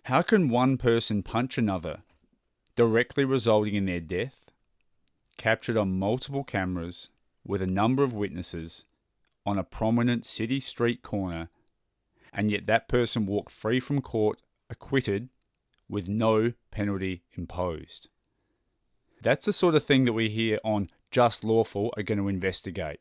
How can one person punch another, directly resulting in their death, captured on multiple cameras with a number of witnesses on a prominent city street corner, and yet that person walked free from court, acquitted, with no penalty imposed? That's the sort of thing that we here on Just Lawful are going to investigate.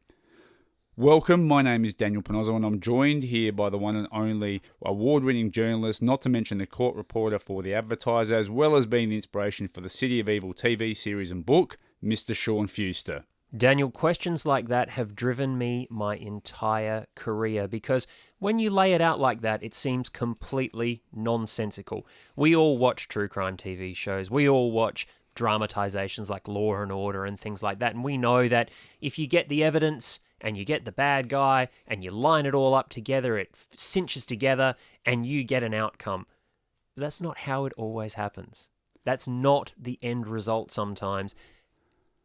Welcome, my name is Daniel Panozzo, and I'm joined here by the one and only award-winning journalist, not to mention the court reporter for the Advertiser, as well as being the inspiration for the City of Evil TV series and book, Mr. Sean Fewster. Daniel, questions like that have driven me my entire career because when you lay it out like that, it seems completely nonsensical. We all watch true crime TV shows. We all watch dramatizations like Law and Order and things like that. And we know that if you get the evidence and you get the bad guy and you line it all up together, it cinches together and you get an outcome. But that's not how it always happens. That's not the end result sometimes.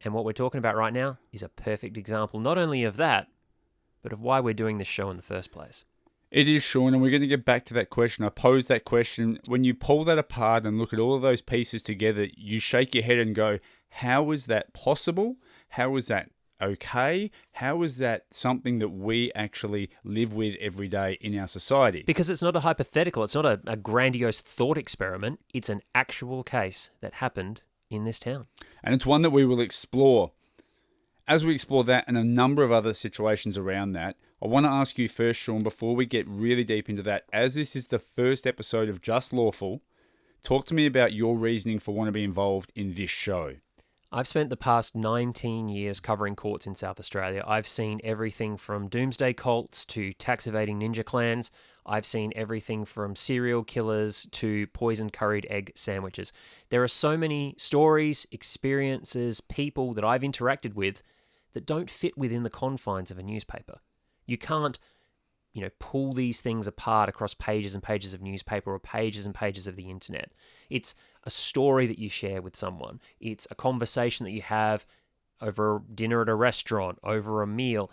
And what we're talking about right now is a perfect example, not only of that, but of why we're doing this show in the first place. It is, Sean, and we're going to get back to that question. I posed that question. When you pull that apart and look at all of those pieces together, you shake your head and go, how is that possible? How is that okay? How is that something that we actually live with every day in our society? Because it's not a hypothetical. It's not a grandiose thought experiment. It's an actual case that happened in this town. And it's one that we will explore. As we explore that and a number of other situations around that, I want to ask you first, Sean, before we get really deep into that, as this is the first episode of Just Lawful, talk to me about your reasoning for wanting to be involved in this show. I've spent the past 19 years covering courts in South Australia. I've seen everything from doomsday cults to tax-evading ninja clans. I've seen everything from serial killers to poison-curried egg sandwiches. There are so many stories, experiences, people that I've interacted with that don't fit within the confines of a newspaper. You can't, pull these things apart across pages and pages of newspaper or pages and pages of the internet. It's a story that you share with someone. It's a conversation that you have over dinner at a restaurant, over a meal.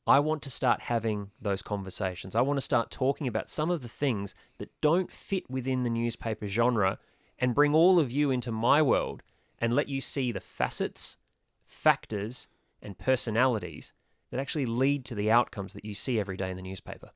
I want to start having those conversations. I want to start talking about some of the things that don't fit within the newspaper genre and bring all of you into my world and let you see the facets, factors, and personalities that actually lead to the outcomes that you see every day in the newspaper.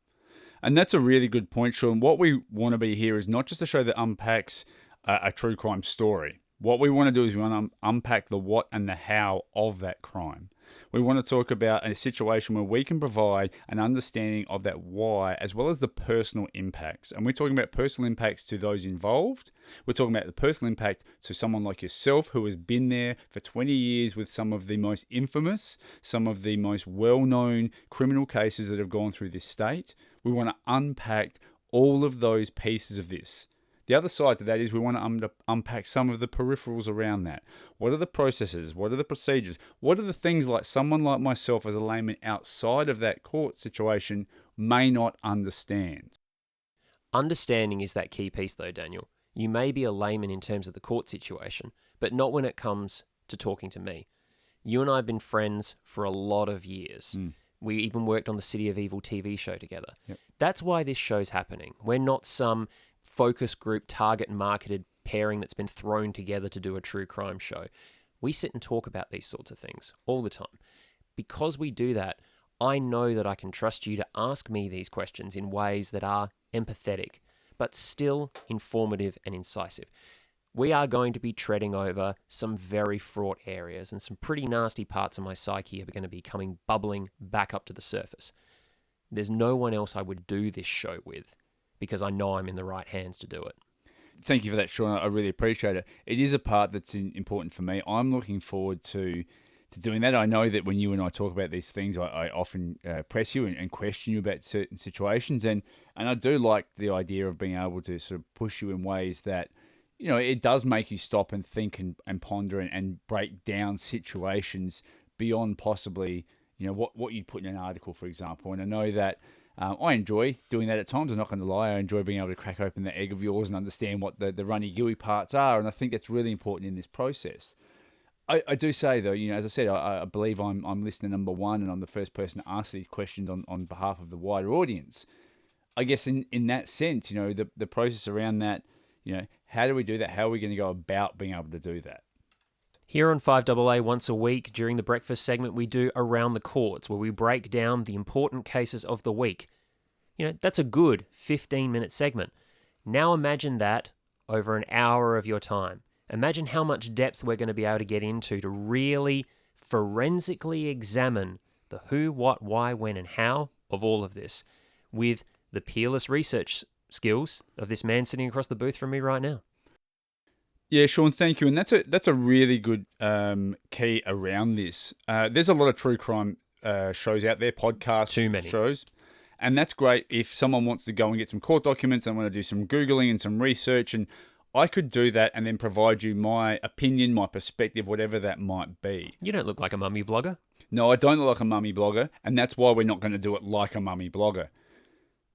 And that's a really good point, Sean. What we want to be here is not just a show that unpacks a true crime story. What we want to do is we want to unpack the what and the how of that crime. We want to talk about a situation where we can provide an understanding of that why, as well as the personal impacts. And we're talking about personal impacts to those involved. We're talking about the personal impact to someone like yourself who has been there for 20 years with some of the most infamous, some of the most well-known criminal cases that have gone through this state. We want to unpack all of those pieces of this. The other side to that is we want to unpack some of the peripherals around that. What are the processes? What are the procedures? What are the things like someone like myself as a layman outside of that court situation may not understand? Understanding is that key piece though, Daniel. You may be a layman in terms of the court situation, but not when it comes to talking to me. You and I have been friends for a lot of years. We even worked on the City of Evil TV show together. Yep. That's why this show's happening. We're not some focus group, target marketed pairing that's been thrown together to do a true crime show. We sit and talk about these sorts of things all the time. Because we do that, I know that I can trust you to ask me these questions in ways that are empathetic, but still informative and incisive. We are going to be treading over some very fraught areas, and some pretty nasty parts of my psyche are going to be bubbling back up to the surface. There's no one else I would do this show with, because I know I'm in the right hands to do it. Thank you for that, Sean. I really appreciate it. It is a part that's important for me. I'm looking forward to doing that. I know that when you and I talk about these things, I often press you and question you about certain situations. And I do like the idea of being able to sort of push you in ways that, it does make you stop and think and ponder and break down situations beyond possibly, what you'd put in an article, for example. And I know that I enjoy doing that at times. I'm not going to lie. I enjoy being able to crack open the egg of yours and understand what the runny, gooey parts are. And I think that's really important in this process. I do say, though, as I said, I believe I'm listener number one and I'm the first person to ask these questions on behalf of the wider audience. I guess in that sense, the process around that, How do we do that? How are we going to go about being able to do that? Here on 5AA once a week during the breakfast segment, we do Around the Courts, where we break down the important cases of the week. That's a good 15-minute segment. Now imagine that over an hour of your time. Imagine how much depth we're going to be able to get into to really forensically examine the who, what, why, when, and how of all of this with the peerless research skills of this man sitting across the booth from me right now. Yeah, Sean, thank you. And that's a really good key around this. There's a lot of true crime shows out there, podcasts, Too many shows. And that's great if someone wants to go and get some court documents and want to do some Googling and some research. And I could do that and then provide you my opinion, my perspective, whatever that might be. You don't look like a mummy blogger. No, I don't look like a mummy blogger. And that's why we're not going to do it like a mummy blogger.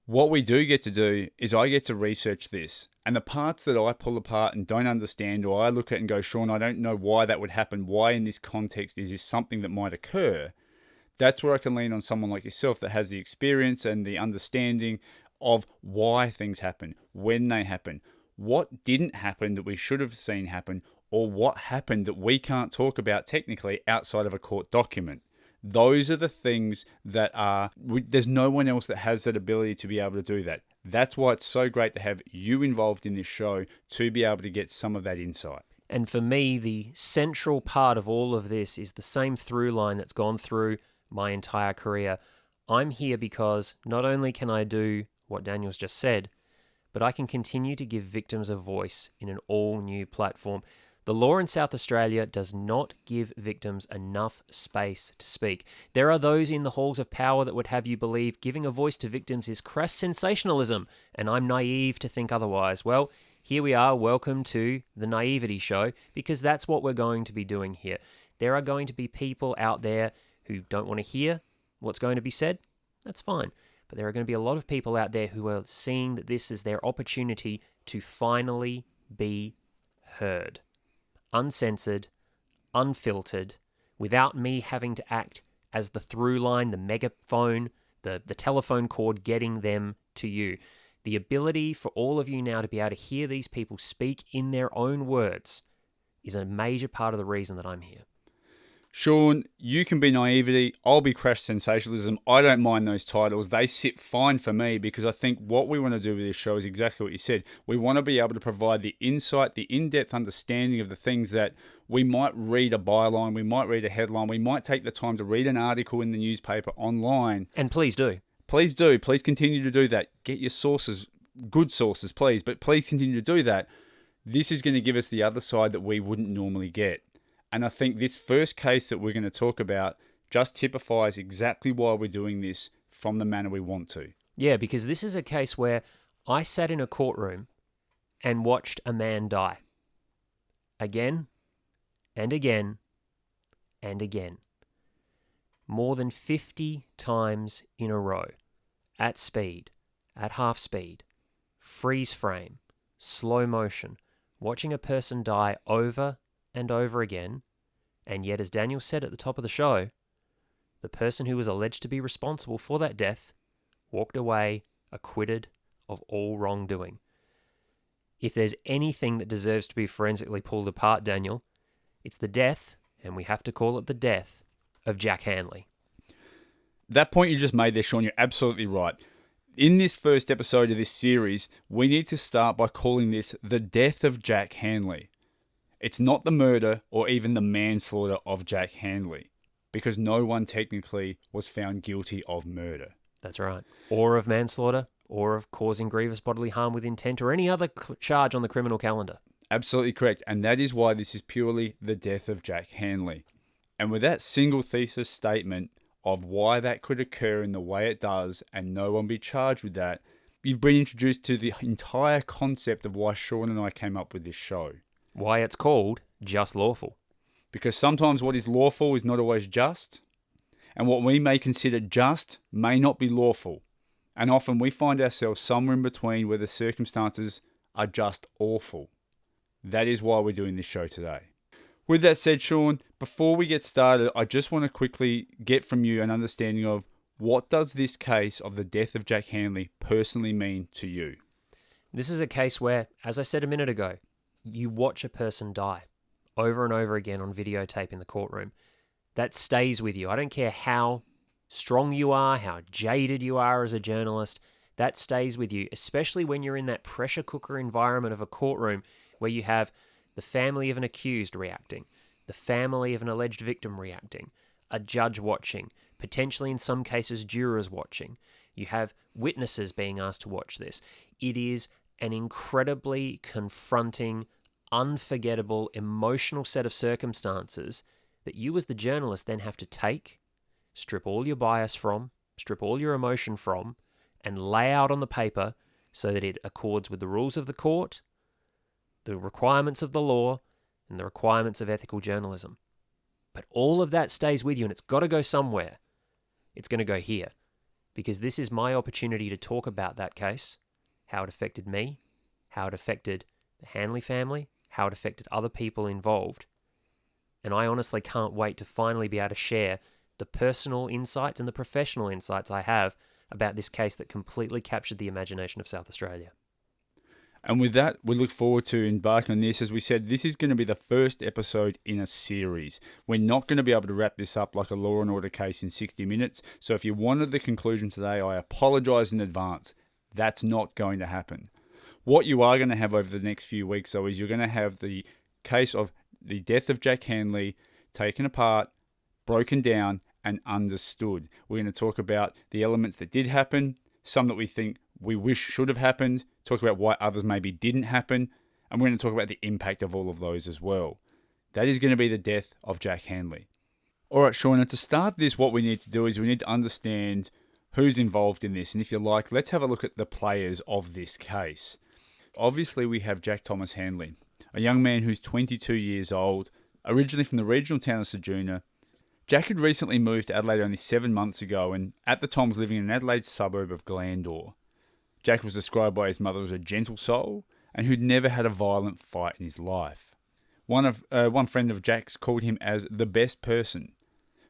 What we do get to do is I get to research this. And the parts that I pull apart and don't understand, or I look at and go, Sean, I don't know why that would happen. Why in this context is this something that might occur? That's where I can lean on someone like yourself that has the experience and the understanding of why things happen, when they happen, what didn't happen that we should have seen happen, or what happened that we can't talk about technically outside of a court document. Those are the things that there's no one else that has that ability to be able to do that. That's why it's so great to have you involved in this show to be able to get some of that insight. And for me, the central part of all of this is the same through line that's gone through my entire career. I'm here because not only can I do what Daniel's just said, but I can continue to give victims a voice in an all-new platform. The law in South Australia does not give victims enough space to speak. There are those in the halls of power that would have you believe giving a voice to victims is crass sensationalism, and I'm naive to think otherwise. Well, here we are. Welcome to the Naivety Show, because that's what we're going to be doing here. There are going to be people out there who don't want to hear what's going to be said. That's fine. But there are going to be a lot of people out there who are seeing that this is their opportunity to finally be heard. Uncensored, unfiltered, without me having to act as the through line, the megaphone, the telephone cord getting them to you. The ability for all of you now to be able to hear these people speak in their own words is a major part of the reason that I'm here. Sean, you can be naivety, I'll be crash sensationalism. I don't mind those titles. They sit fine for me because I think what we want to do with this show is exactly what you said. We want to be able to provide the insight, the in-depth understanding of the things that we might read a byline, we might read a headline, we might take the time to read an article in the newspaper online. And please do. Please do. Please continue to do that. Get your sources, good sources, please. But please continue to do that. This is going to give us the other side that we wouldn't normally get. And I think this first case that we're going to talk about just typifies exactly why we're doing this from the manner we want to. Yeah, because this is a case where I sat in a courtroom and watched a man die. Again, and again, and again. More than 50 times in a row. At speed, at half speed, freeze frame, slow motion, watching a person die over and over again, and yet, as Daniel said at the top of the show, the person who was alleged to be responsible for that death walked away acquitted of all wrongdoing. If there's anything that deserves to be forensically pulled apart, Daniel, it's the death, and we have to call it the death, of Jack Hanley. That point you just made there, Sean, you're absolutely right. In this first episode of this series, we need to start by calling this the death of Jack Hanley. It's not the murder or even the manslaughter of Jack Hanley, because no one technically was found guilty of murder. That's right. Or of manslaughter, or of causing grievous bodily harm with intent, or any other charge on the criminal calendar. Absolutely correct. And that is why this is purely the death of Jack Hanley. And with that single thesis statement of why that could occur in the way it does and no one be charged with that, you've been introduced to the entire concept of why Sean and I came up with this show. Why it's called Just Lawful. Because sometimes what is lawful is not always just, and what we may consider just may not be lawful. And often we find ourselves somewhere in between where the circumstances are just awful. That is why we're doing this show today. With that said, Sean, before we get started, I just want to quickly get from you an understanding of what does this case of the death of Jack Hanley personally mean to you? This is a case where, as I said a minute ago, you watch a person die over and over again on videotape in the courtroom. That stays with you. I don't care how strong you are, how jaded you are as a journalist, that stays with you, especially when you're in that pressure cooker environment of a courtroom where you have the family of an accused reacting, the family of an alleged victim reacting, a judge watching, potentially in some cases jurors watching. You have witnesses being asked to watch this. It is an incredibly confronting, unforgettable, emotional set of circumstances that you as the journalist then have to take, strip all your bias from, strip all your emotion from, and lay out on the paper so that it accords with the rules of the court, the requirements of the law, and the requirements of ethical journalism. But all of that stays with you, and it's got to go somewhere. It's going to go here, because this is my opportunity to talk about that case, how it affected me, how it affected the Hanley family, how it affected other people involved. And I honestly can't wait to finally be able to share the personal insights and the professional insights I have about this case that completely captured the imagination of South Australia. And with that, we look forward to embarking on this. As we said, this is going to be the first episode in a series. We're not going to be able to wrap this up like a Law and Order case in 60 minutes. So if you wanted the conclusion today, I apologise in advance. That's not going to happen. What you are going to have over the next few weeks, though, is you're going to have the case of the death of Jack Hanley taken apart, broken down, and understood. We're going to talk about the elements that did happen, some that we think we wish should have happened, talk about why others maybe didn't happen, and we're going to talk about the impact of all of those as well. That is going to be the death of Jack Hanley. All right, Sean, and to start this, what we need to do is we need to understand who's involved in this. And if you like, let's have a look at the players of this case. Obviously, we have Jack Thomas Hanley, a young man who's 22 years old, originally from the regional town of Ceduna. Jack had recently moved to Adelaide only 7 months ago, and at the time was living in an Adelaide suburb of Glandore. Jack was described by his mother as a gentle soul, and who'd never had a violent fight in his life. One friend of Jack's called him as the best person,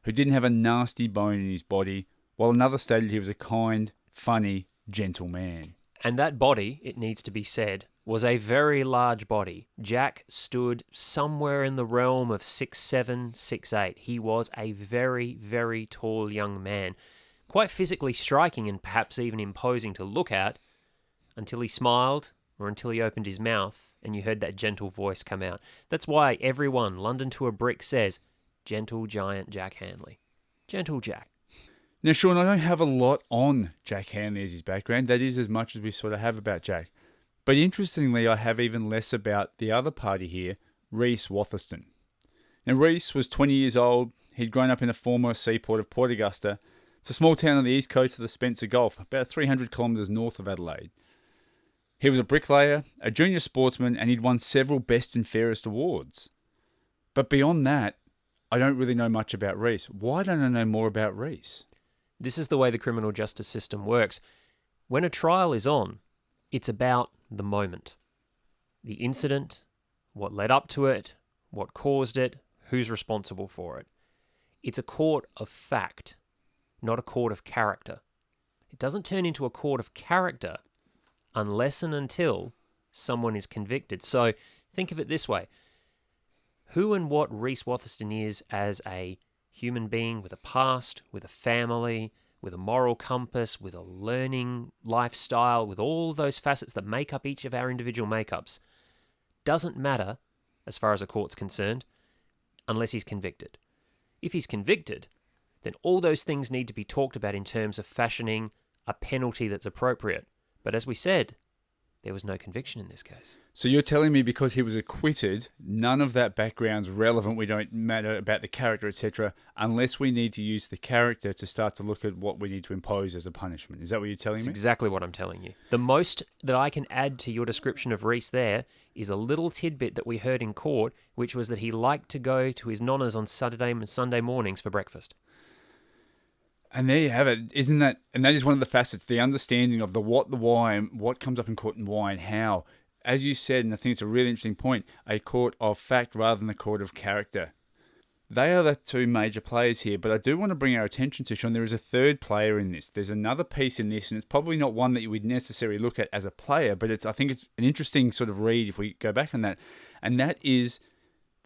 who didn't have a nasty bone in his body, while another stated he was a kind, funny, gentle man. And that body, it needs to be said, was a very large body. Jack stood somewhere in the realm of 6'7", 6'8". He was a very, very tall young man, quite physically striking and perhaps even imposing to look at, until he smiled or until he opened his mouth and you heard that gentle voice come out. That's why everyone, London to a brick, says, gentle giant Jack Hanley. Gentle Jack. Now, Sean, I don't have a lot on Jack Hanley as his background. That is as much as we sort of have about Jack. But interestingly, I have even less about the other party here, Rhys Watherston. Now, Rhys was 20 years old. He'd grown up in the former seaport of Port Augusta. It's a small town on the east coast of the Spencer Gulf, about 300 kilometres north of Adelaide. He was a bricklayer, a junior sportsman, and he'd won several Best and Fairest awards. But beyond that, I don't really know much about Rhys. Why don't I know more about Rhys? This is the way the criminal justice system works. When a trial is on, it's about the moment. The incident, what led up to it, what caused it, who's responsible for it. It's a court of fact, not a court of character. It doesn't turn into a court of character unless and until someone is convicted. So think of it this way. Who and what Rhys Watherston is as a human being with a past, with a family, with a moral compass, with a learning lifestyle, with all those facets that make up each of our individual makeups, doesn't matter as far as a court's concerned unless he's convicted. If he's convicted, then all those things need to be talked about in terms of fashioning a penalty that's appropriate. But as we said, there was no conviction in this case. So you're telling me because he was acquitted, none of that background's relevant, we don't matter about the character, etc., unless we need to use the character to start to look at what we need to impose as a punishment. Is that what you're telling That's me? exactly what I'm telling you. The most that I can add to your description of Rhys there is a little tidbit that we heard in court, which was that he liked to go to his nonnas on Saturday and Sunday mornings for breakfast. And there you have it. Isn't that, and that is one of the facets, the understanding of the what, the why, and what comes up in court and why and how. As you said, and I think it's a really interesting point, a court of fact rather than a court of character. They are the two major players here, but I do want to bring our attention to, Sean, there is a third player in this. There's another piece in this, and it's probably not one that you would necessarily look at as a player, but I think it's an interesting sort of read if we go back on that, and that is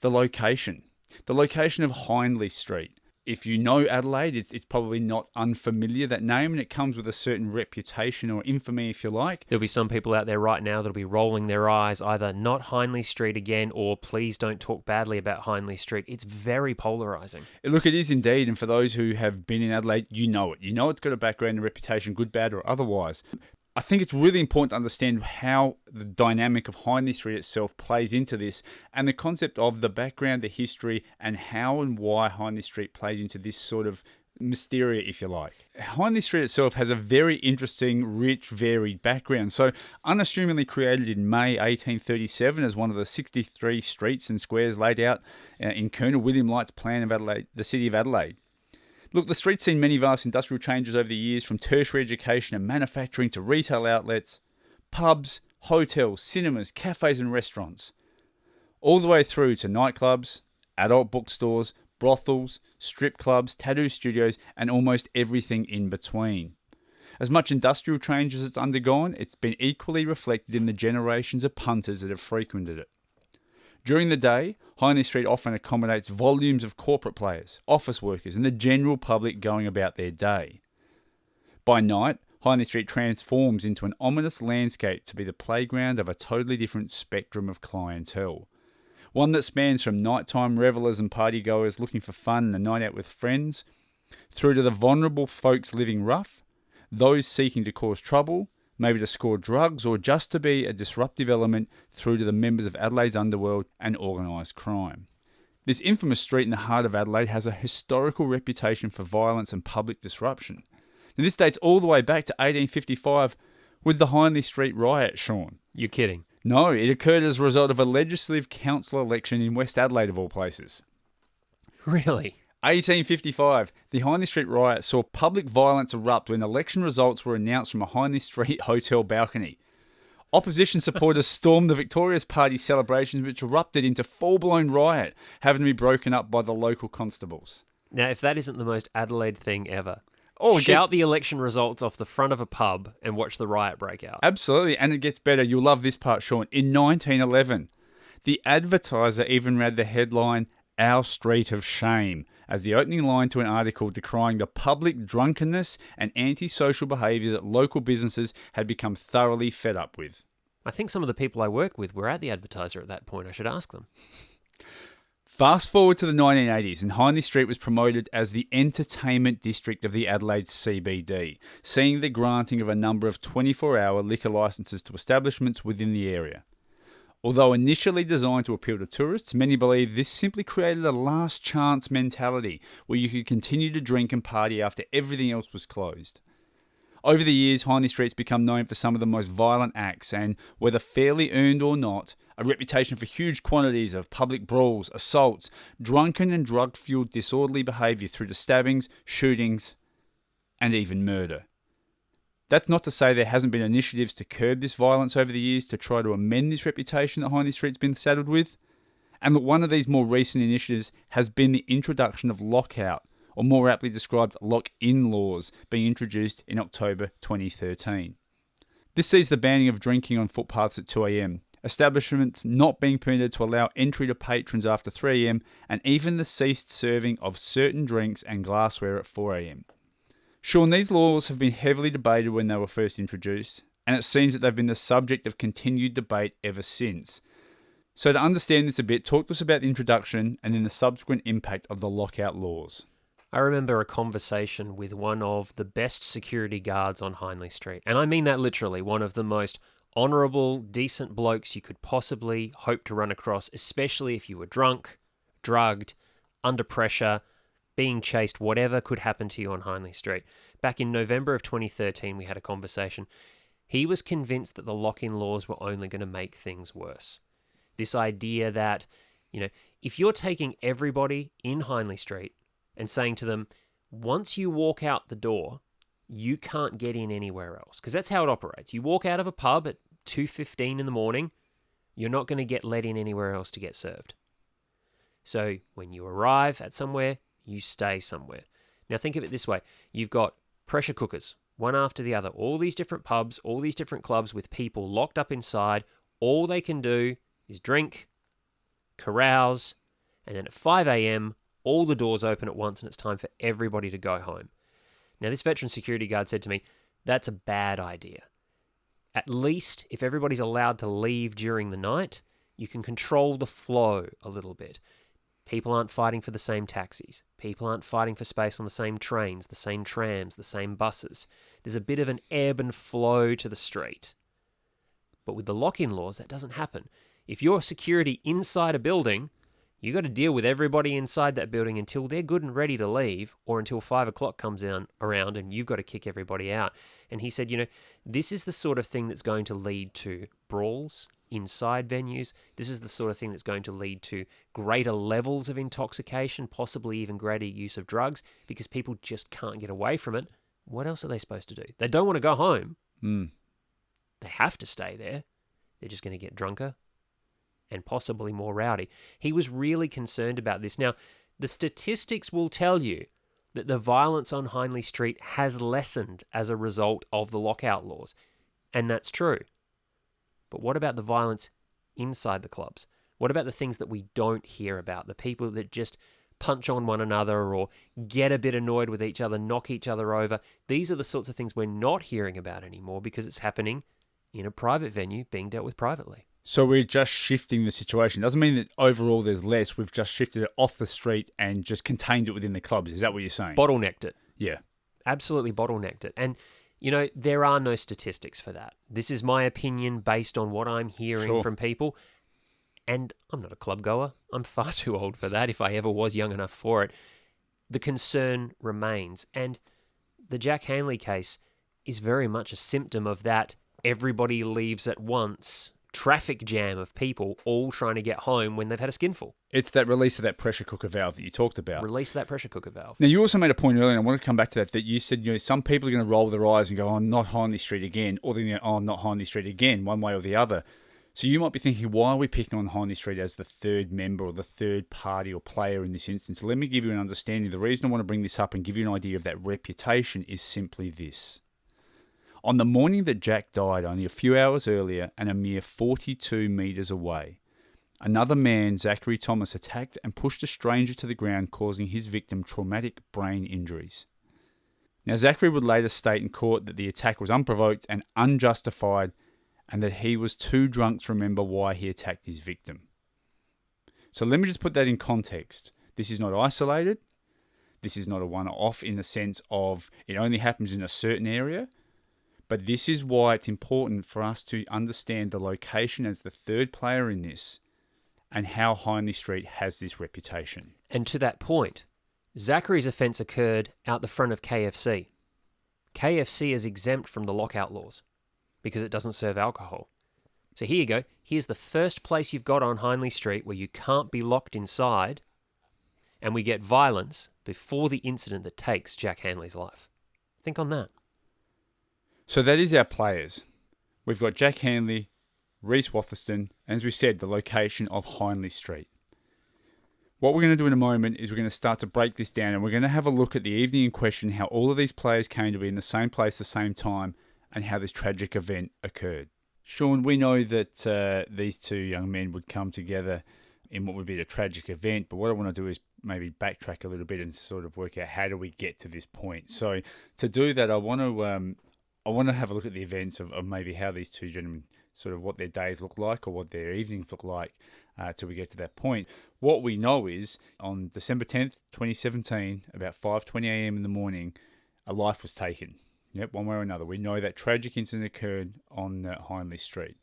the location. The location of Hanley Street. If you know Adelaide, it's probably not unfamiliar, that name, and it comes with a certain reputation or infamy, if you like. There'll be some people out there right now that'll be rolling their eyes, either not Hanley Street again, or please don't talk badly about Hanley Street. It's very polarising. Look, it is indeed, and for those who have been in Adelaide, you know it. You know it's got a background and reputation, good, bad, or otherwise. I think it's really important to understand how the dynamic of Hanley Street itself plays into this, and the concept of the background, the history, and how and why Hanley Street plays into this sort of mysteria, if you like. Hanley Street itself has a very interesting, rich, varied background. So, unassumingly created in May 1837 as one of the 63 streets and squares laid out in Colonel William Light's plan of Adelaide, the city of Adelaide. Look, the street's seen many vast industrial changes over the years, from tertiary education and manufacturing to retail outlets, pubs, hotels, cinemas, cafes and restaurants, all the way through to nightclubs, adult bookstores, brothels, strip clubs, tattoo studios, and almost everything in between. As much industrial change as it's undergone, it's been equally reflected in the generations of punters that have frequented it. During the day, Hanley Street often accommodates volumes of corporate players, office workers, and the general public going about their day. By night, Hanley Street transforms into an ominous landscape to be the playground of a totally different spectrum of clientele. One that spans from nighttime revellers and partygoers looking for fun and a night out with friends, through to the vulnerable folks living rough, those seeking to cause trouble, maybe to score drugs or just to be a disruptive element, through to the members of Adelaide's underworld and organised crime. This infamous street in the heart of Adelaide has a historical reputation for violence and public disruption. Now, this dates all the way back to 1855 with the Hanley Street riot, Sean. You're kidding. No, it occurred as a result of a legislative council election in West Adelaide, of all places. Really? 1855, the Hanley Street riot saw public violence erupt when election results were announced from a Hanley Street hotel balcony. Opposition supporters stormed the Victorious Party celebrations, which erupted into full-blown riot, having to be broken up by the local constables. Now, if that isn't the most Adelaide thing ever, Oh, shout the election results off the front of a pub and watch the riot break out. Absolutely, and it gets better. You'll love this part, Sean. In 1911, the Advertiser even read the headline, "Our Street of Shame," as the opening line to an article decrying the public drunkenness and antisocial behaviour that local businesses had become thoroughly fed up with. I think some of the people I work with were at the Advertiser at that point. I should ask them. Fast forward to the 1980s, and Hanley Street was promoted as the entertainment district of the Adelaide CBD, seeing the granting of a number of 24-hour liquor licences to establishments within the area. Although initially designed to appeal to tourists, many believe this simply created a last chance mentality where you could continue to drink and party after everything else was closed. Over the years, Hanley Street's become known for some of the most violent acts and, whether fairly earned or not, a reputation for huge quantities of public brawls, assaults, drunken and drug-fueled disorderly behaviour through to stabbings, shootings, and even murder. That's not to say there hasn't been initiatives to curb this violence over the years to try to amend this reputation that Hanley Street's been saddled with, and that one of these more recent initiatives has been the introduction of lockout, or more aptly described, lock-in laws, being introduced in October 2013. This sees the banning of drinking on footpaths at 2 a.m, establishments not being permitted to allow entry to patrons after 3 a.m, and even the ceased serving of certain drinks and glassware at 4 a.m. Sean, these laws have been heavily debated when they were first introduced, and it seems that they've been the subject of continued debate ever since. So to understand this a bit, talk to us about the introduction and then the subsequent impact of the lockout laws. I remember a conversation with one of the best security guards on Hanley Street, and I mean that literally, one of the most honourable, decent blokes you could possibly hope to run across, especially if you were drunk, drugged, under pressure, being chased, whatever could happen to you on Hanley Street. Back in November of 2013, we had a conversation. He was convinced that the lock-in laws were only going to make things worse. This idea that, if you're taking everybody in Hanley Street and saying to them, once you walk out the door, you can't get in anywhere else. Because that's how it operates. You walk out of a pub at 2:15 in the morning, you're not going to get let in anywhere else to get served. So when you arrive at somewhere, you stay somewhere. Now think of it this way. You've got pressure cookers, one after the other, all these different pubs, all these different clubs with people locked up inside. All they can do is drink, carouse, and then at 5 a.m., all the doors open at once and it's time for everybody to go home. Now, this veteran security guard said to me, that's a bad idea. At least if everybody's allowed to leave during the night, you can control the flow a little bit. People aren't fighting for the same taxis. People aren't fighting for space on the same trains, the same trams, the same buses. There's a bit of an ebb and flow to the street. But with the lock-in laws, that doesn't happen. If you're security inside a building, you got to deal with everybody inside that building until they're good and ready to leave, or until 5 o'clock comes around and you've got to kick everybody out. And he said, this is the sort of thing that's going to lead to brawls inside venues. This is the sort of thing that's going to lead to greater levels of intoxication, possibly even greater use of drugs, because people just can't get away from it. What else are they supposed to do? They don't want to go home. They have to stay there. They're just going to get drunker and possibly more rowdy. He was really concerned about this. Now, the statistics will tell you that the violence on Hanley Street has lessened as a result of the lockout laws, and that's true. But what about the violence inside the clubs? What about the things that we don't hear about? The people that just punch on one another or get a bit annoyed with each other, knock each other over. These are the sorts of things we're not hearing about anymore because it's happening in a private venue being dealt with privately. So we're just shifting the situation. Doesn't mean that overall there's less. We've just shifted it off the street and just contained it within the clubs. Is that what you're saying? Bottlenecked it. Yeah. Absolutely bottlenecked it. And, there are no statistics for that. This is my opinion based on what I'm hearing from people. And I'm not a club goer. I'm far too old for that if I ever was young enough for it. The concern remains. And the Jack Hanley case is very much a symptom of that everybody leaves at once traffic jam of people all trying to get home when they've had a skinful. It's that release of that pressure cooker valve that you talked about. Release that pressure cooker valve. Now, you also made a point earlier, and I want to come back to that you said, some people are going to roll their eyes and go, oh, not Hanley Street again, or they're going to go, oh, not Hanley Street again, one way or the other. So you might be thinking, why are we picking on Hanley Street as the third member or the third party or player in this instance? Let me give you an understanding. The reason I want to bring this up and give you an idea of that reputation is simply this. On the morning that Jack died, only a few hours earlier and a mere 42 metres away, another man, Zachary Thomas, attacked and pushed a stranger to the ground, causing his victim traumatic brain injuries. Now, Zachary would later state in court that the attack was unprovoked and unjustified, and that he was too drunk to remember why he attacked his victim. So let me just put that in context. This is not isolated. This is not a one-off in the sense of it only happens in a certain area. But this is why it's important for us to understand the location as the third player in this and how Hanley Street has this reputation. And to that point, Zachary's offence occurred out the front of KFC. KFC is exempt from the lockout laws because it doesn't serve alcohol. So here you go. Here's the first place you've got on Hanley Street where you can't be locked inside, and we get violence before the incident that takes Jack Hanley's life. Think on that. So that is our players. We've got Jack Hanley, Reese Watherston, and as we said, the location of Hanley Street. What we're going to do in a moment is we're going to start to break this down, and we're going to have a look at the evening in question, how all of these players came to be in the same place at the same time, and how this tragic event occurred. Sean, we know that these two young men would come together in what would be a tragic event, but what I want to do is maybe backtrack a little bit and sort of work out how do we get to this point. So to do that, I want to have a look at the events of maybe how these two gentlemen, sort of what their days look like or what their evenings look like till we get to that point. What we know is on December 10th, 2017, about 5:20 a.m. in the morning, a life was taken. Yep, one way or another. We know that tragic incident occurred on Hanley Street.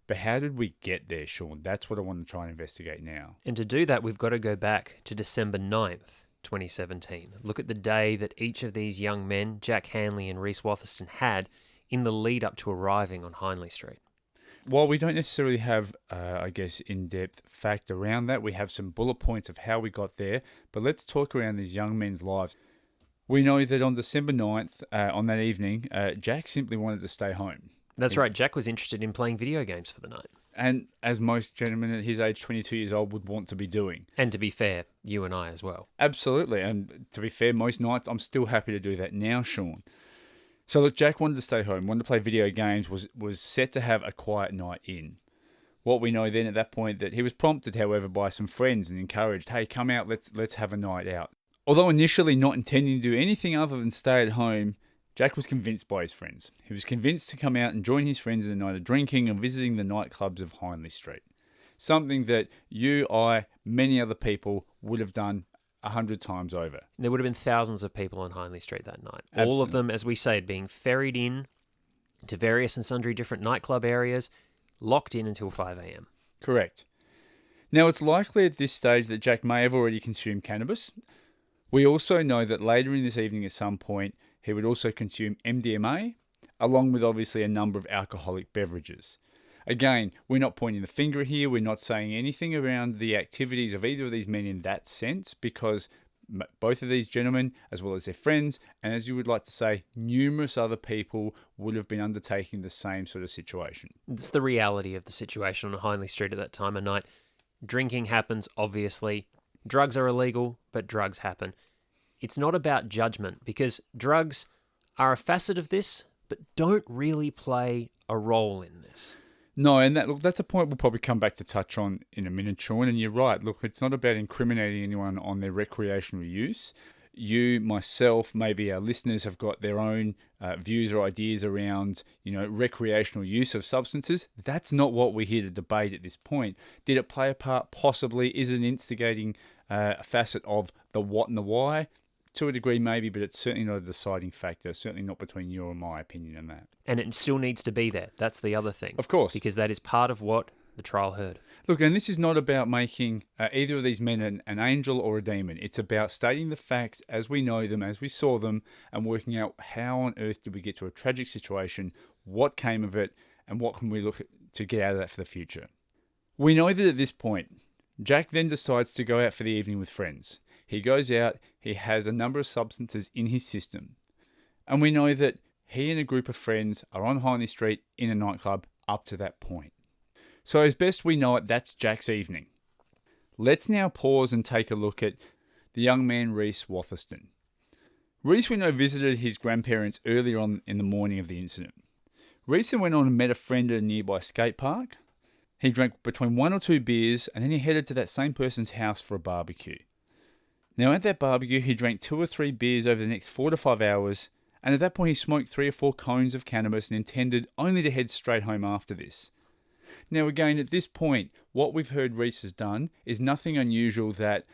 But how did we get there, Sean? That's what I want to try and investigate now. And to do that, we've got to go back to December 9th, 2017. Look at the day that each of these young men, Jack Hanley and Reese Watherston, had in the lead up to arriving on Hanley Street. While we don't necessarily have, in-depth fact around that, we have some bullet points of how we got there. But let's talk around these young men's lives. We know that on December 9th, on that evening, Jack simply wanted to stay home. That's right. Jack was interested in playing video games for the night. And as most gentlemen at his age, 22 years old, would want to be doing. And to be fair, you and I as well. Absolutely. And to be fair, most nights I'm still happy to do that now, Sean. So look, Jack wanted to stay home, wanted to play video games, was set to have a quiet night in. What we know then at that point that he was prompted, however, by some friends and encouraged, hey, come out, let's have a night out. Although initially not intending to do anything other than stay at home, Jack was convinced by his friends. He was convinced to come out and join his friends in a night of drinking and visiting the nightclubs of Hanley Street. Something that you, I, many other people would have done 100 times over. There would have been thousands of people on Hanley Street that night. Absolutely. All of them, as we say, being ferried in to various and sundry different nightclub areas, locked in until 5 a.m. Correct. Now, it's likely at this stage that Jack may have already consumed cannabis. We also know that later in this evening at some point, he would also consume MDMA, along with obviously a number of alcoholic beverages. Again, we're not pointing the finger here. We're not saying anything around the activities of either of these men in that sense, because both of these gentlemen, as well as their friends, and as you would like to say, numerous other people would have been undertaking the same sort of situation. It's the reality of the situation on Hanley Street at that time of night. Drinking happens, obviously. Drugs are illegal, but drugs happen. It's not about judgment, because drugs are a facet of this, but don't really play a role in this. No, and that's a point we'll probably come back to touch on in a minute, Sean. And you're right. Look, it's not about incriminating anyone on their recreational use. You, myself, maybe our listeners have got their own views or ideas around, recreational use of substances. That's not what we're here to debate at this point. Did it play a part? Possibly. Is it an instigating facet of the what and the why? To a degree, maybe, but it's certainly not a deciding factor. Certainly not between your and my opinion on that. And it still needs to be there. That's the other thing. Of course. Because that is part of what the trial heard. Look, and this is not about making either of these men an angel or a demon. It's about stating the facts as we know them, as we saw them, and working out how on earth did we get to a tragic situation, what came of it, and what can we look at to get out of that for the future. We know that at this point, Jack then decides to go out for the evening with friends. He goes out, he has a number of substances in his system. And we know that he and a group of friends are on Hanley Street in a nightclub up to that point. So as best we know it, that's Jack's evening. Let's now pause and take a look at the young man Reese Watherston. Reese, we know, visited his grandparents earlier on in the morning of the incident. Reese then went on and met a friend at a nearby skate park. He drank between 1 or 2 beers and then he headed to that same person's house for a barbecue. Now at that barbecue, he drank 2 or 3 beers over the next 4 to 5 hours, and at that point he smoked 3 or 4 cones of cannabis and intended only to head straight home after this. Now again, at this point, what we've heard Reese has done is nothing unusual that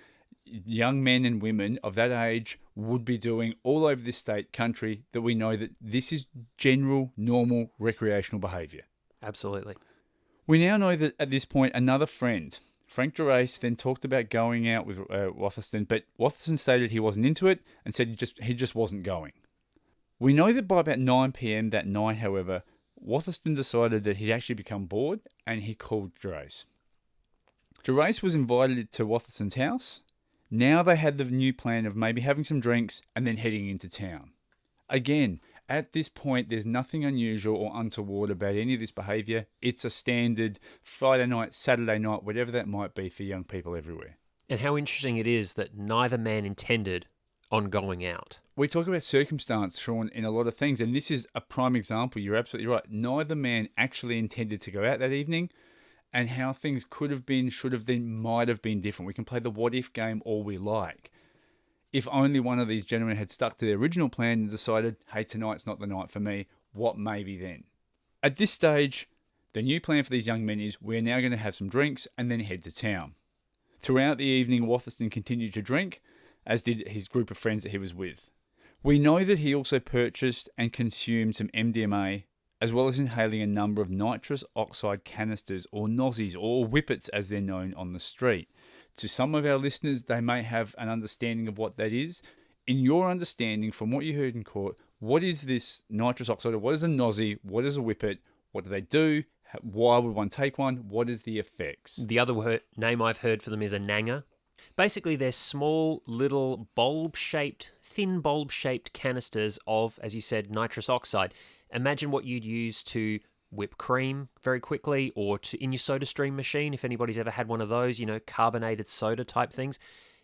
young men and women of that age would be doing all over this state, country, that we know that this is general, normal, recreational behaviour. Absolutely. We now know that at this point, another friend, Frank Gerace, then talked about going out with Watherston, but Watherston stated he wasn't into it and said he just wasn't going. We know that by about 9 p.m. that night, however, Watherston decided that he'd actually become bored and he called Gerace. Gerace was invited to Watherston's house. Now they had the new plan of maybe having some drinks and then heading into town. Again, at this point, there's nothing unusual or untoward about any of this behaviour. It's a standard Friday night, Saturday night, whatever that might be for young people everywhere. And how interesting it is that neither man intended on going out. We talk about circumstance, Sean, in a lot of things, and this is a prime example. You're absolutely right. Neither man actually intended to go out that evening, and how things could have been, should have been, might have been different. We can play the what-if game all we like. If only one of these gentlemen had stuck to their original plan and decided, hey, tonight's not the night for me, what maybe then? At this stage, the new plan for these young men is we're now going to have some drinks and then head to town. Throughout the evening, Watherston continued to drink, as did his group of friends that he was with. We know that he also purchased and consumed some MDMA, as well as inhaling a number of nitrous oxide canisters, or nozzies, or whippets as they're known on the street. To some of our listeners, they may have an understanding of what that is. In your understanding, from what you heard in court, what is this nitrous oxide? What is a nozzie? What is a whippet? What do they do? Why would one take one? What is the effects? The other name I've heard for them is a nanger. Basically, they're small, little thin bulb-shaped canisters of, as you said, nitrous oxide. Imagine what you'd use to whipped cream very quickly, or in your soda stream machine, if anybody's ever had one of those, carbonated soda type things.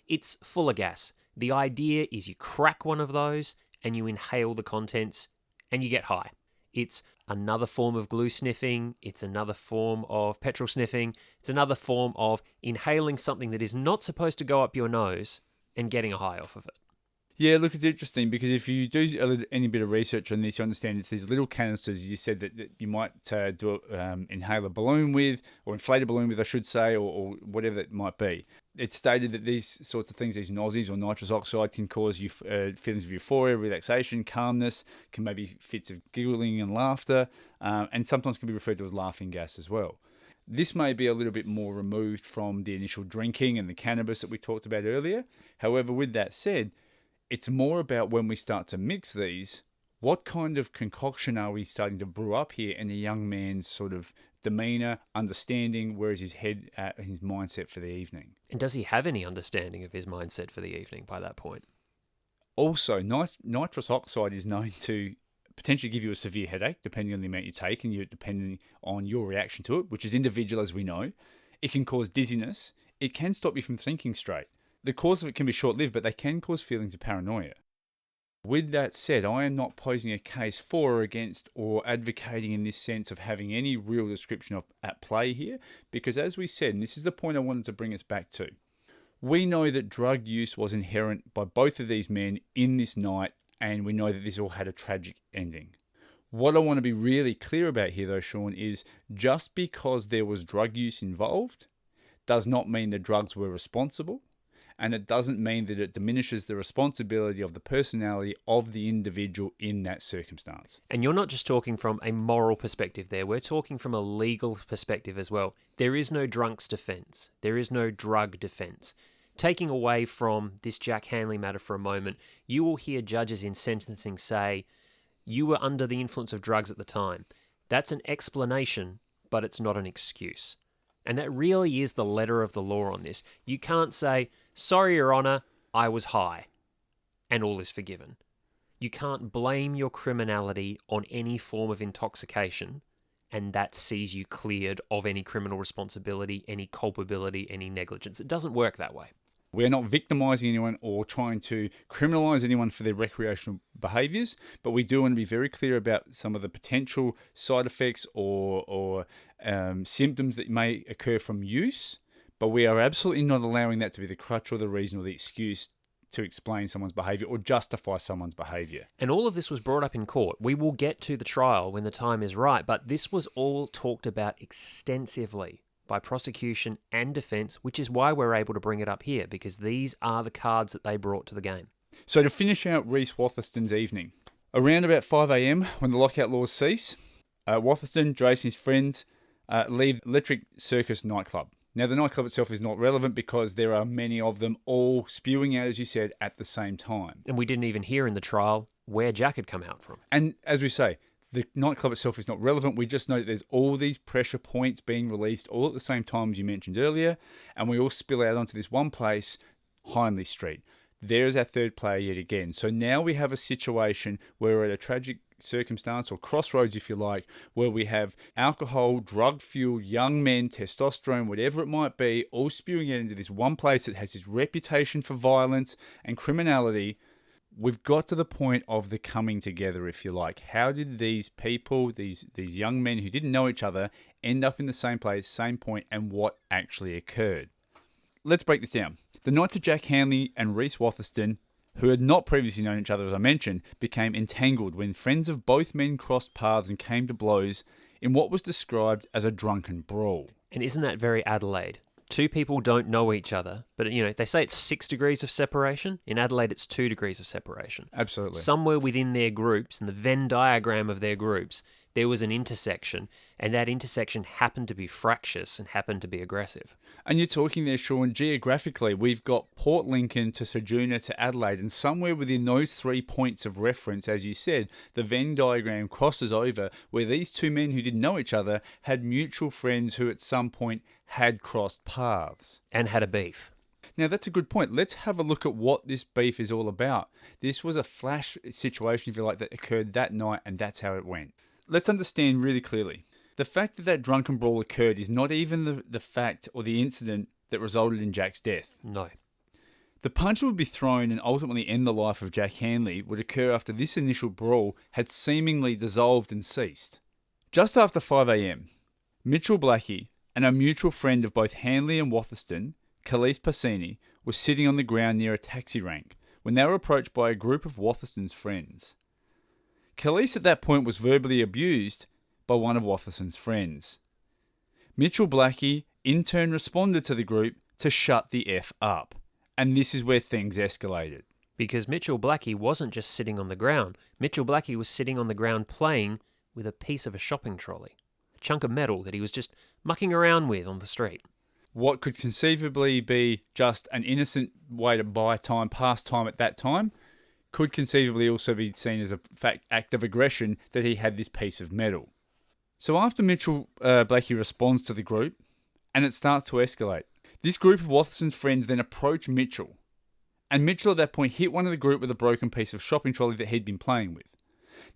It's full of gas. The idea is you crack one of those and you inhale the contents and you get high. It's another form of glue sniffing. It's another form of petrol sniffing. It's another form of inhaling something that is not supposed to go up your nose and getting a high off of it. Yeah, look, it's interesting because if you do any bit of research on this, you understand it's these little canisters you said that you might inhale a balloon with, or inflate a balloon with, I should say, or whatever it might be. It's stated that these sorts of things, these nozzies or nitrous oxide, can cause you feelings of euphoria, relaxation, calmness, can maybe fits of giggling and laughter, and sometimes can be referred to as laughing gas as well. This may be a little bit more removed from the initial drinking and the cannabis that we talked about earlier. However, with that said, it's more about when we start to mix these, what kind of concoction are we starting to brew up here in a young man's sort of demeanour, understanding, where is his head at, his mindset for the evening. And does he have any understanding of his mindset for the evening by that point? Also, nitrous oxide is known to potentially give you a severe headache, depending on the amount you take and depending on your reaction to it, which is individual, as we know. It can cause dizziness. It can stop you from thinking straight. The cause of it can be short-lived, but they can cause feelings of paranoia. With that said, I am not posing a case for or against or advocating in this sense of having any real description of at play here, because as we said, and this is the point I wanted to bring us back to, we know that drug use was inherent by both of these men in this night, and we know that this all had a tragic ending. What I want to be really clear about here though, Sean, is just because there was drug use involved does not mean the drugs were responsible. And it doesn't mean that it diminishes the responsibility of the personality of the individual in that circumstance. And you're not just talking from a moral perspective there, we're talking from a legal perspective as well. There is no drunk's defence. There is no drug defence. Taking away from this Jack Hanley matter for a moment, you will hear judges in sentencing say, you were under the influence of drugs at the time. That's an explanation, but it's not an excuse. And that really is the letter of the law on this. You can't say, sorry, Your Honour, I was high, and all is forgiven. You can't blame your criminality on any form of intoxication, and that sees you cleared of any criminal responsibility, any culpability, any negligence. It doesn't work that way. We're not victimising anyone or trying to criminalise anyone for their recreational behaviours, but we do want to be very clear about some of the potential side effects or symptoms that may occur from use, but we are absolutely not allowing that to be the crutch or the reason or the excuse to explain someone's behaviour or justify someone's behaviour. And all of this was brought up in court. We will get to the trial when the time is right, but this was all talked about extensively by prosecution and defence, which is why we're able to bring it up here, because these are the cards that they brought to the game. So to finish out Reese Watherston's evening, around about 5 a.m, when the lockout laws cease, Watherston, Drace and his friends leave Electric Circus nightclub. Now, the nightclub itself is not relevant because there are many of them all spewing out, as you said, at the same time. And we didn't even hear in the trial where Jack had come out from. And as we say, the nightclub itself is not relevant. We just know that there's all these pressure points being released all at the same time, as you mentioned earlier, and we all spill out onto this one place, Hanley Street. There's our third player yet again. So now we have a situation where we're at a tragic circumstance or crossroads, if you like, where we have alcohol, drug-fueled young men, testosterone, whatever it might be, all spewing out into this one place that has this reputation for violence and criminality. We've got to the point of the coming together, if you like. How did these people, these young men who didn't know each other, end up in the same place, same point, and what actually occurred? Let's break this down. The nights of Jack Hanley and Reese Watherston, who had not previously known each other, as I mentioned, became entangled when friends of both men crossed paths and came to blows in what was described as a drunken brawl. And isn't that very Adelaide? Two people don't know each other, but they say it's 6 degrees of separation. In Adelaide, it's 2 degrees of separation. Absolutely. Somewhere within their groups, in the Venn diagram of their groups, there was an intersection, and that intersection happened to be fractious and happened to be aggressive. And you're talking there, Sean, geographically, we've got Port Lincoln to Ceduna to Adelaide, and somewhere within those 3 points of reference, as you said, the Venn diagram crosses over where these two men who didn't know each other had mutual friends who at some point had crossed paths. And had a beef. Now, that's a good point. Let's have a look at what this beef is all about. This was a flash situation, if you like, that occurred that night, and that's how it went. Let's understand really clearly. The fact that that drunken brawl occurred is not even the fact or the incident that resulted in Jack's death. No. The punch that would be thrown and ultimately end the life of Jack Hanley would occur after this initial brawl had seemingly dissolved and ceased. Just after 5 a.m, Mitchell Blackie and a mutual friend of both Hanley and Watherston, Khalees Passini, was sitting on the ground near a taxi rank when they were approached by a group of Watherston's friends. Khalees at that point was verbally abused by one of Watherston's friends. Mitchell Blackie in turn responded to the group to shut the F up. And this is where things escalated. Because Mitchell Blackie wasn't just sitting on the ground. Mitchell Blackie was sitting on the ground playing with a piece of a shopping trolley. A chunk of metal that he was just mucking around with on the street. What could conceivably be just an innocent way to buy time, pass time at that time, could conceivably also be seen as a act of aggression that he had this piece of metal. So after Mitchell Blackie responds to the group, and it starts to escalate, this group of Watherston's friends then approach Mitchell, and Mitchell at that point hit one of the group with a broken piece of shopping trolley that he'd been playing with.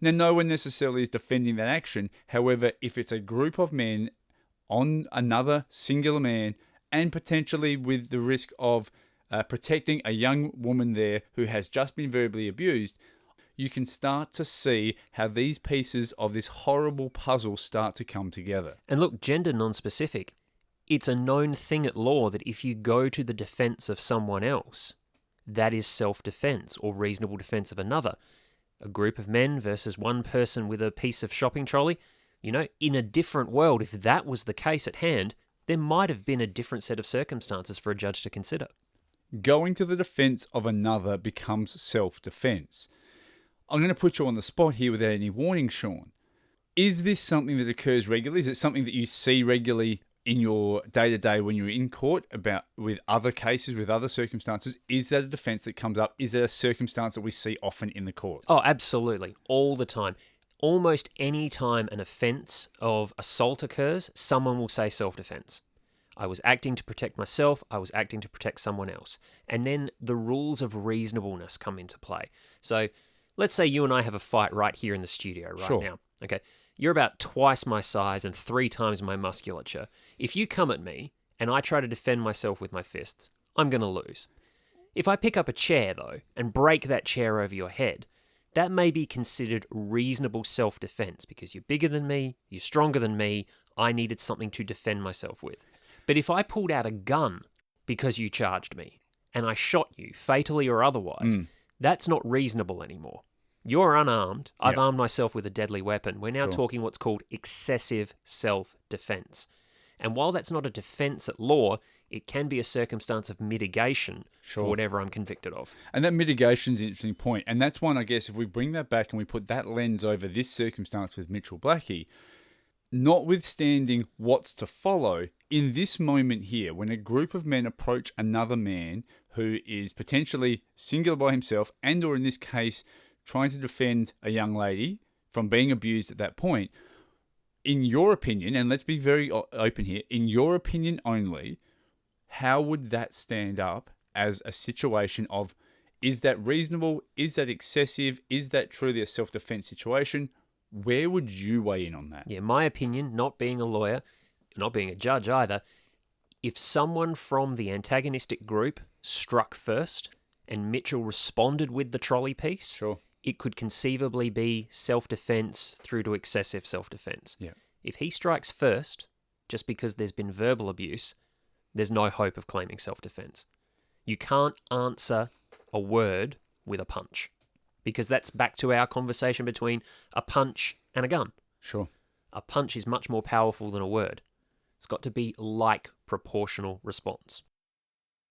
Now, no one necessarily is defending that action. However, if it's a group of men on another singular man, and potentially with the risk of protecting a young woman there who has just been verbally abused, you can start to see how these pieces of this horrible puzzle start to come together. And look, gender non-specific. It's a known thing at law that if you go to the defense of someone else, that is self-defense or reasonable defense of another. A group of men versus one person with a piece of shopping trolley, in a different world, if that was the case at hand, there might have been a different set of circumstances for a judge to consider. Going to the defense of another becomes self-defense. I'm going to put you on the spot here without any warning, Sean. Is this something that occurs regularly? Is it something that you see regularly in your day-to-day when you're in court with other cases, with other circumstances? Is that a defense that comes up? Is that a circumstance that we see often in the courts? Oh, absolutely. All the time. Almost any time an offence of assault occurs, someone will say self-defense. I was acting to protect myself. I was acting to protect someone else. And then the rules of reasonableness come into play. So let's say you and I have a fight right here in the studio right now. Okay. You're about twice my size and 3 times my musculature. If you come at me and I try to defend myself with my fists, I'm going to lose. If I pick up a chair, though, and break that chair over your head, that may be considered reasonable self-defense because you're bigger than me, you're stronger than me, I needed something to defend myself with. But if I pulled out a gun because you charged me and I shot you, fatally or otherwise, that's not reasonable anymore. You're unarmed. I've armed myself with a deadly weapon. We're now talking what's called excessive self-defense. And while that's not a defense at law, it can be a circumstance of mitigation for whatever I'm convicted of. And that mitigation is an interesting point. And that's one, I guess, if we bring that back and we put that lens over this circumstance with Mitchell Blackie, notwithstanding what's to follow, in this moment here, when a group of men approach another man who is potentially singular by himself and or in this case trying to defend a young lady from being abused at that point, in your opinion, and let's be very open here, in your opinion only, how would that stand up as a situation of, is that reasonable? Is that excessive? Is that truly a self-defense situation? Where would you weigh in on that? Yeah, my opinion, not being a lawyer, not being a judge either, if someone from the antagonistic group struck first and Mitchell responded with the trolley piece, it could conceivably be self-defense through to excessive self-defense. Yeah. If he strikes first, just because there's been verbal abuse, there's no hope of claiming self-defense. You can't answer a word with a punch, because that's back to our conversation between a punch and a gun. Sure. A punch is much more powerful than a word. It's got to be like proportional response.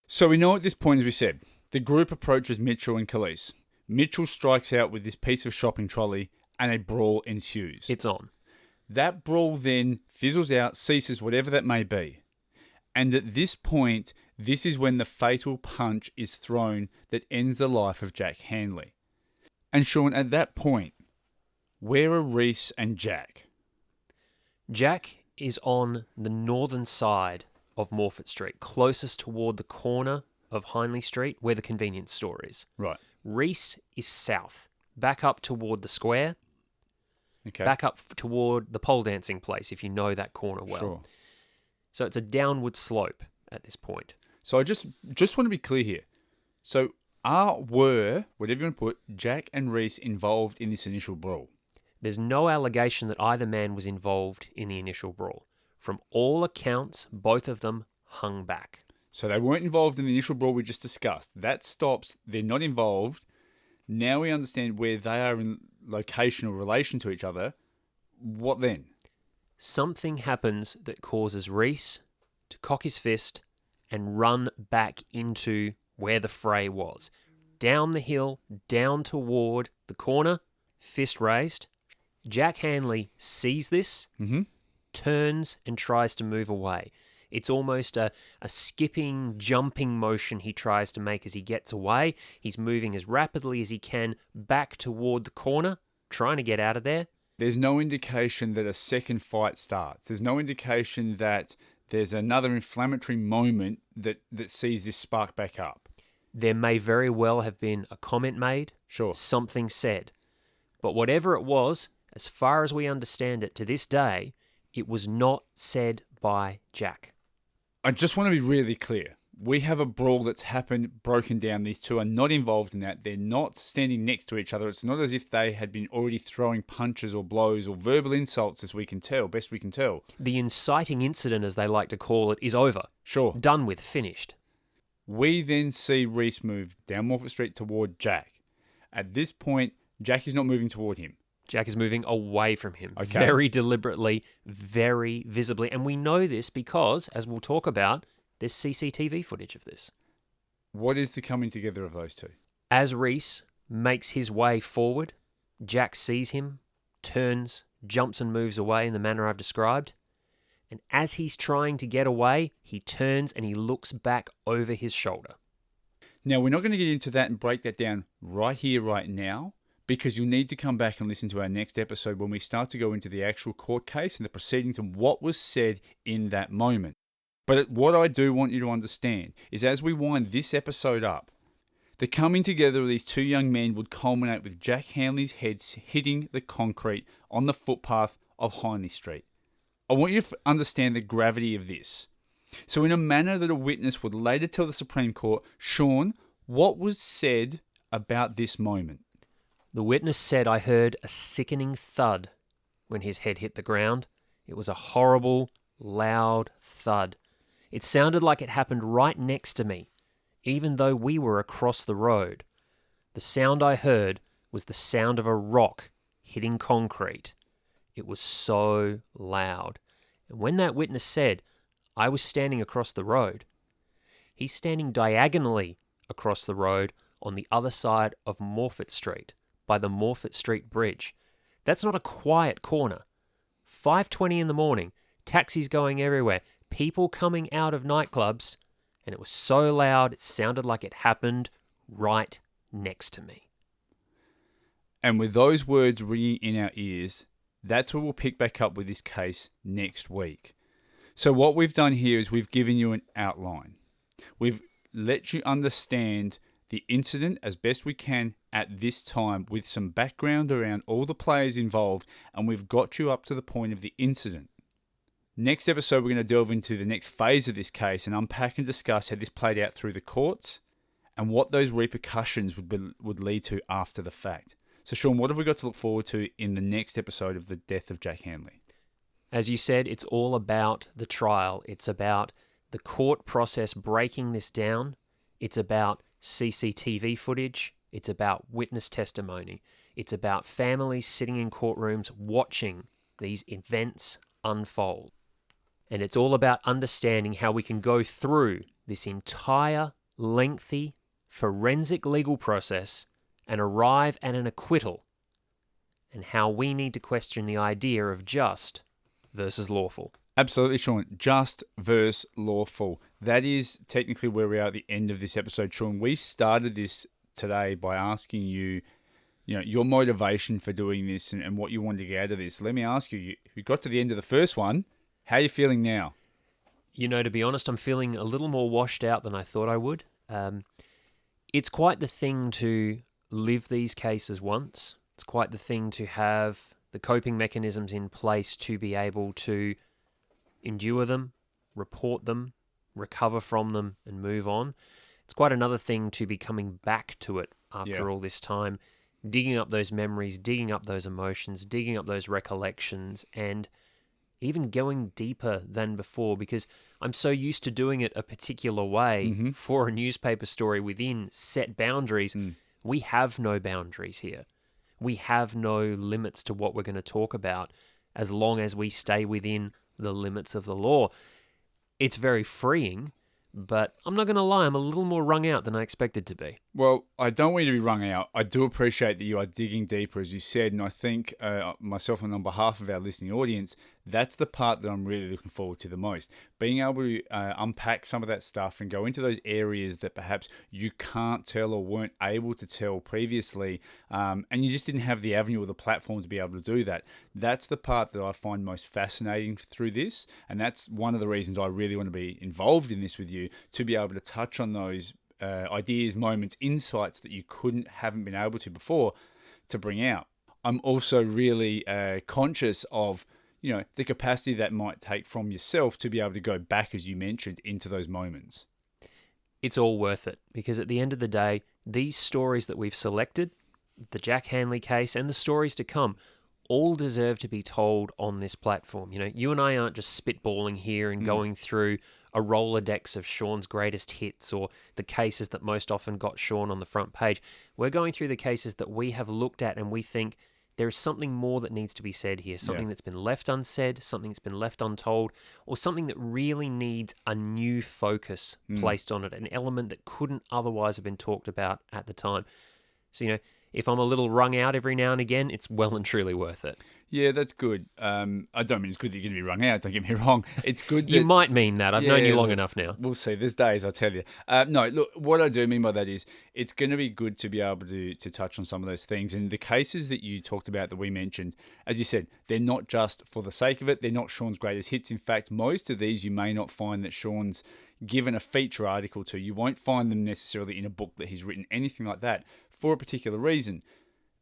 So we know at this point, as we said, the group approaches Mitchell and Khalees. Mitchell strikes out with this piece of shopping trolley and a brawl ensues. It's on. That brawl then fizzles out, ceases, whatever that may be. And at this point, this is when the fatal punch is thrown that ends the life of Jack Hanley. And Sean, at that point, where are Reese and Jack? Jack is on the northern side of Morford Street, closest toward the corner of Hanley Street, where the convenience store is. Right. Reese is south, back up toward the square. Okay. back up toward the pole dancing place, if you know that corner well. Sure. So it's a downward slope at this point. So I just want to be clear here. So were, whatever you want to put, Jack and Reese involved in this initial brawl? There's no allegation that either man was involved in the initial brawl. From all accounts, both of them hung back. So they weren't involved in the initial brawl we just discussed. That stops. They're not involved. Now we understand where they are in location or relation to each other. What then? Something happens that causes Reese to cock his fist and run back into where the fray was. Down the hill, down toward the corner, fist raised. Jack Hanley sees this, turns and tries to move away. It's almost a skipping, jumping motion he tries to make as he gets away. He's moving as rapidly as he can back toward the corner, trying to get out of there. There's no indication that a second fight starts. There's no indication that there's another inflammatory moment that sees this spark back up. There may very well have been a comment made, Sure. something said. But whatever it was, as far as we understand it to this day, it was not said by Jack. I just want to be really clear. We have a brawl that's happened, broken down. These two are not involved in that. They're not standing next to each other. It's not as if they had been already throwing punches or blows or verbal insults, as we can tell, best we can tell. The inciting incident, as they like to call it, is over. Sure. Done with, finished. We then see Reese move down Morford Street toward Jack. At this point, Jack is not moving toward him. Jack is moving away from him, Okay. very deliberately, very visibly. And we know this because, as we'll talk about, there's CCTV footage of this. What is the coming together of those two? As Reese makes his way forward, Jack sees him, turns, jumps and moves away in the manner I've described. And as he's trying to get away, he turns and he looks back over his shoulder. Now, we're not going to get into that and break that down right here, right now, because you'll need to come back and listen to our next episode when we start to go into the actual court case and the proceedings and what was said in that moment. But what I do want you to understand is as we wind this episode up, the coming together of these two young men would culminate with Jack Hanley's head hitting the concrete on the footpath of Hanley Street. I want you to understand the gravity of this. So in a manner that a witness would later tell the Supreme Court, Sean, what was said about this moment? The witness said, "I heard a sickening thud when his head hit the ground. It was a horrible, loud thud. It sounded like it happened right next to me, even though we were across the road. The sound I heard was the sound of a rock hitting concrete. It was so loud." And when that witness said, "I was standing across the road," he's standing diagonally across the road on the other side of Morford Street, by the Morford Street Bridge. That's not a quiet corner. 5:20 in the morning, taxis going everywhere, people coming out of nightclubs, and it was so loud it sounded like it happened right next to me. And with those words ringing in our ears, that's where we'll pick back up with this case next week. So what we've done here is we've given you an outline. We've let you understand the incident as best we can at this time with some background around all the players involved, and we've got you up to the point of the incident. Next episode, we're going to delve into the next phase of this case and unpack and discuss how this played out through the courts and what those repercussions would lead to after the fact. So, Sean, what have we got to look forward to in the next episode of the death of Jack Hanley? As you said, it's all about the trial. It's about the court process breaking this down. It's about CCTV footage. It's about witness testimony. It's about families sitting in courtrooms watching these events unfold. And it's all about understanding how we can go through this entire lengthy forensic legal process and arrive at an acquittal, and how we need to question the idea of just versus lawful. Absolutely, Sean. Just versus lawful. That is technically where we are at the end of this episode, Sean. We started this today by asking you, your motivation for doing this and what you wanted to get out of this. Let me ask you, you got to the end of the first one. How are you feeling now? To be honest, I'm feeling a little more washed out than I thought I would. It's quite the thing to live these cases once. It's quite the thing to have the the coping mechanisms in place to be able to endure them, report them, recover from them, and move on. It's quite another thing to be coming back to it after all this time, digging up those memories, digging up those emotions, digging up those recollections, and even going deeper than before, because I'm so used to doing it a particular way for a newspaper story within set boundaries. We have no boundaries here. We have no limits to what we're going to talk about as long as we stay within the limits of the law. It's very freeing, but I'm not going to lie, I'm a little more wrung out than I expected to be. Well, I don't want you to be wrung out. I do appreciate that you are digging deeper, as you said, and I think myself and on behalf of our listening audience, that's the part that I'm really looking forward to the most. Being able to unpack some of that stuff and go into those areas that perhaps you can't tell or weren't able to tell previously, and you just didn't have the avenue or the platform to be able to do that. That's the part that I find most fascinating through this, and that's one of the reasons I really want to be involved in this with you, to be able to touch on those ideas, moments, insights that you haven't been able to before to bring out. I'm also really conscious of the capacity that might take from yourself to be able to go back, as you mentioned, into those moments. It's all worth it, because at the end of the day, these stories that we've selected, the Jack Hanley case and the stories to come, all deserve to be told on this platform. You and I aren't just spitballing here and going through a Rolodex of Sean's greatest hits or the cases that most often got Sean on the front page. We're going through the cases that we have looked at and we think there is something more that needs to be said here, something that's been left unsaid, something that's been left untold, or something that really needs a new focus placed on it, an element that couldn't otherwise have been talked about at the time. So, if I'm a little wrung out every now and again, it's well and truly worth it. Yeah, that's good. I don't mean it's good that you're going to be wrung out, don't get me wrong. It's good that... You might mean that. I've known you long enough now. We'll see. There's days, I tell you. No, look, what I do mean by that is it's going to be good to be able to touch on some of those things. And the cases that you talked about that we mentioned, as you said, they're not just for the sake of it. They're not Sean's greatest hits. In fact, most of these you may not find that Sean's given a feature article to. You won't find them necessarily in a book that he's written, anything like that, for a particular reason.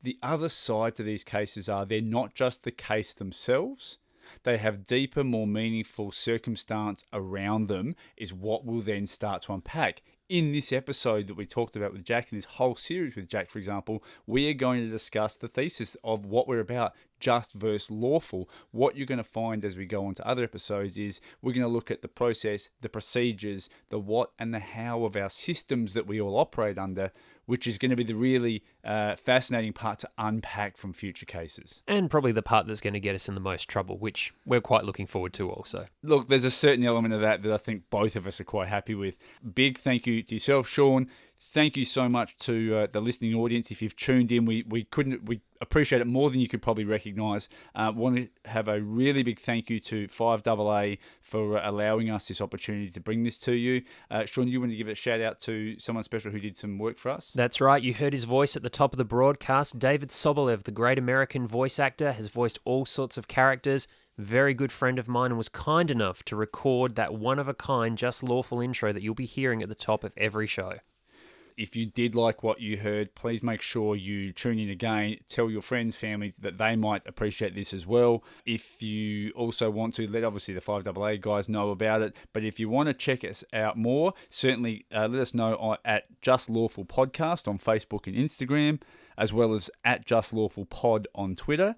The other side to these cases are they're not just the case themselves. They have deeper, more meaningful circumstance around them is what we'll then start to unpack. In this episode that we talked about with Jack, in this whole series with Jack, for example, we are going to discuss the thesis of what we're about, just versus lawful. What you're going to find as we go on to other episodes is we're going to look at the process, the procedures, the what and the how of our systems that we all operate under, which is going to be the really fascinating part to unpack from future cases. And probably the part that's going to get us in the most trouble, which we're quite looking forward to also. Look, there's a certain element of that I think both of us are quite happy with. Big thank you to yourself, Sean. Thank you so much to the listening audience. If you've tuned in, we appreciate it more than you could probably recognise. Want to have a really big thank you to 5AA for allowing us this opportunity to bring this to you. Sean, you want to give a shout out to someone special who did some work for us? That's right. You heard his voice at the top of the broadcast. David Sobolev, the great American voice actor, has voiced all sorts of characters. Very good friend of mine, and was kind enough to record that one-of-a-kind Just Lawful intro that you'll be hearing at the top of every show. If you did like what you heard, please make sure you tune in again. Tell your friends, family that they might appreciate this as well. If you also want to, let obviously the 5AA guys know about it. But if you want to check us out more, certainly let us know at Just Lawful Podcast on Facebook and Instagram, as well as at Just Lawful Pod on Twitter.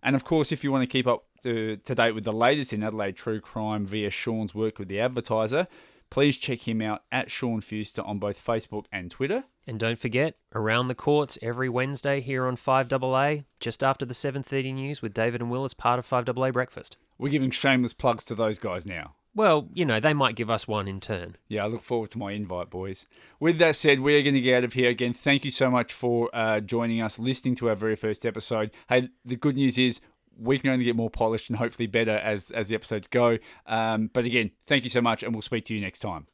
And of course, if you want to keep up to date with the latest in Adelaide true crime via Sean's work with the Advertiser, please check him out at Sean Fewster on both Facebook and Twitter. And don't forget, Around the Courts every Wednesday here on 5AA, just after the 7:30 news with David and Will as part of 5AA Breakfast. We're giving shameless plugs to those guys now. Well, they might give us one in turn. Yeah, I look forward to my invite, boys. With that said, we are going to get out of here. Again, thank you so much for joining us, listening to our very first episode. Hey, the good news is we can only get more polished and hopefully better as the episodes go. But again, thank you so much, and we'll speak to you next time.